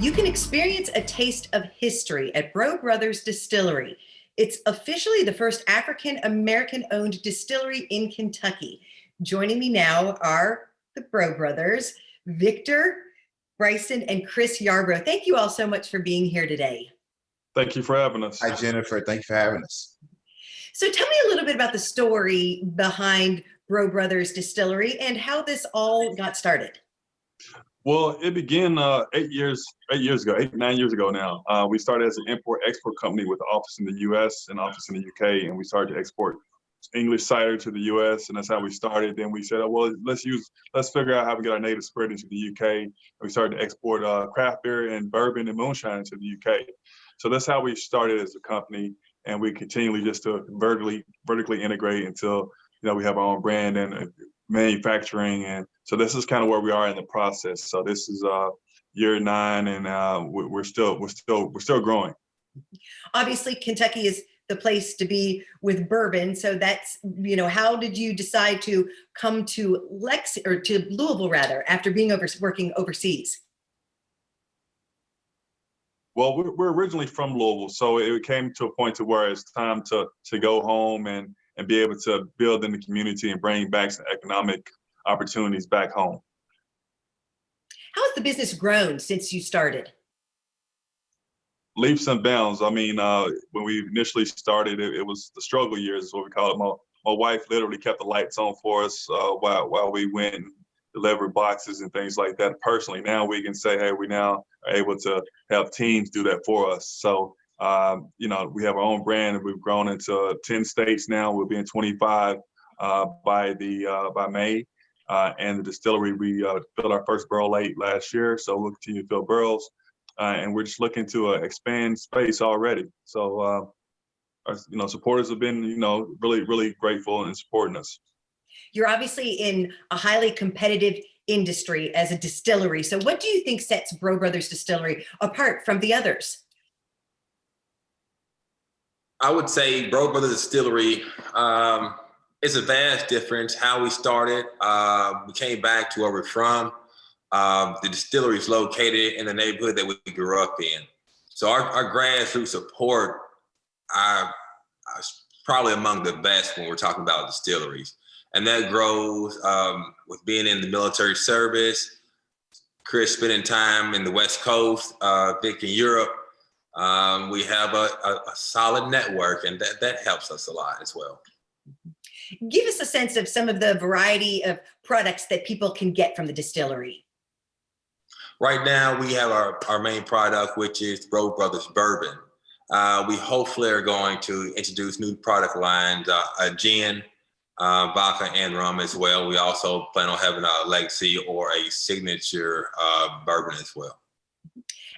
You can experience a taste of history at Brough Brothers Distillery. It's officially the first African American owned distillery in Kentucky. Joining me now are the Brough Brothers, Victor, Bryson, and Chris Yarbrough. Thank you all so much for being here today. Thank you for having us. Hi, Jennifer. Thank you for having us. So tell me a little bit about the story behind Brough Brothers Distillery and how this all got started. Well, it began 9 years ago now. We started as an import-export company with an office in the U.S. and office in the U.K., and we started to export English cider to the U.S., and that's how we started. Then we said, oh, well, let's figure out how we get our native spirit into the U.K. And we started to export craft beer and bourbon and moonshine into the U.K. So that's how we started as a company, and we continually just to vertically integrate until we have our own brand and manufacturing, and so this is kind of where we are in the process. So this is year 9, and we're still growing. Obviously, Kentucky is the place to be with bourbon. So that's, how did you decide to come to Louisville rather, after being working overseas? Well, we're originally from Louisville, so it came to a point to where it's time to go home and be able to build in the community and bring back some economic opportunities back home. How has the business grown since you started? Leaps and bounds. I mean, when we initially started, it was the struggle years, is what we call it. My wife literally kept the lights on for us while we went and delivered boxes and things like that. Personally, now we can say, hey, we now are able to have teams do that for us. So, we have our own brand, and we've grown into 10 states now. We'll be in 25 by May. And the distillery, we filled our first barrel late last year, so we'll continue to fill barrels. And we're just looking to expand space already. So, our supporters have been, really, really grateful in supporting us. You're obviously in a highly competitive industry as a distillery. So what do you think sets Brough Brothers Distillery apart from the others? I would say Brough Brothers Distillery is a vast difference. How we started, we came back to where we're from. The distillery is located in the neighborhood that we grew up in. So our grassroots support is probably among the best when we're talking about distilleries. And that grows with being in the military service, Chris spending time in the West Coast, Vic in Europe. We have a solid network, and that helps us a lot as well. Give us a sense of some of the variety of products that people can get from the distillery. Right now, we have our main product, which is Brough Brothers Bourbon. We hopefully are going to introduce new product lines, a gin, vodka, and rum as well. We also plan on having a legacy or a signature bourbon as well.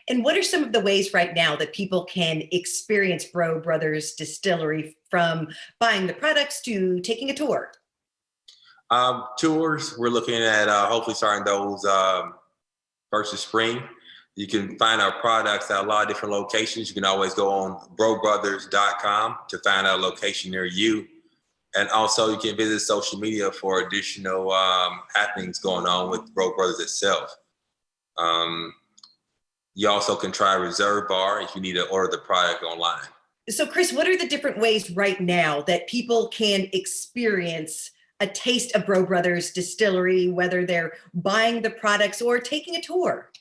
And what are some of the ways right now that people can experience Brough Brothers Distillery, from buying the products to taking a tour? Tours, we're looking at hopefully starting those first of spring. You can find our products at a lot of different locations. You can always go on boughbrothers.com to find out a location near you. And also you can visit social media for additional happenings going on with Brough Brothers itself. You also can try Reserve Bar if you need to order the product online. So Chris, what are the different ways right now that people can experience a taste of Brough Brothers Distillery, whether they're buying the products or taking a tour?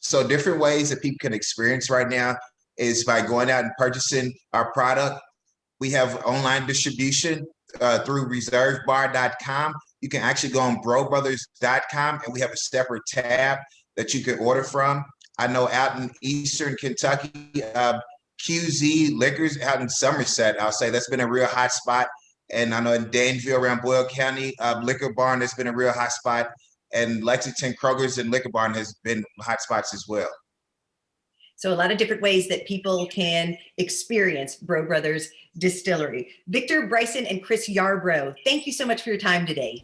So different ways that people can experience right now is by going out and purchasing our product. We have online distribution through reservebar.com. You can actually go on boughbrothers.com, and we have a separate tab that you can order from. I know out in Eastern Kentucky, QZ Liquors out in Somerset, I'll say that's been a real hot spot. And I know in Danville around Boyle County, Liquor Barn has been a real hot spot. And Lexington, Kroger's and Liquor Barn has been hot spots as well. So a lot of different ways that people can experience Brough Brothers Distillery. Victor, Bryson, and Chris Yarbrough, thank you so much for your time today.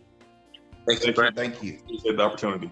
Thank you. Thank you. Appreciate the opportunity.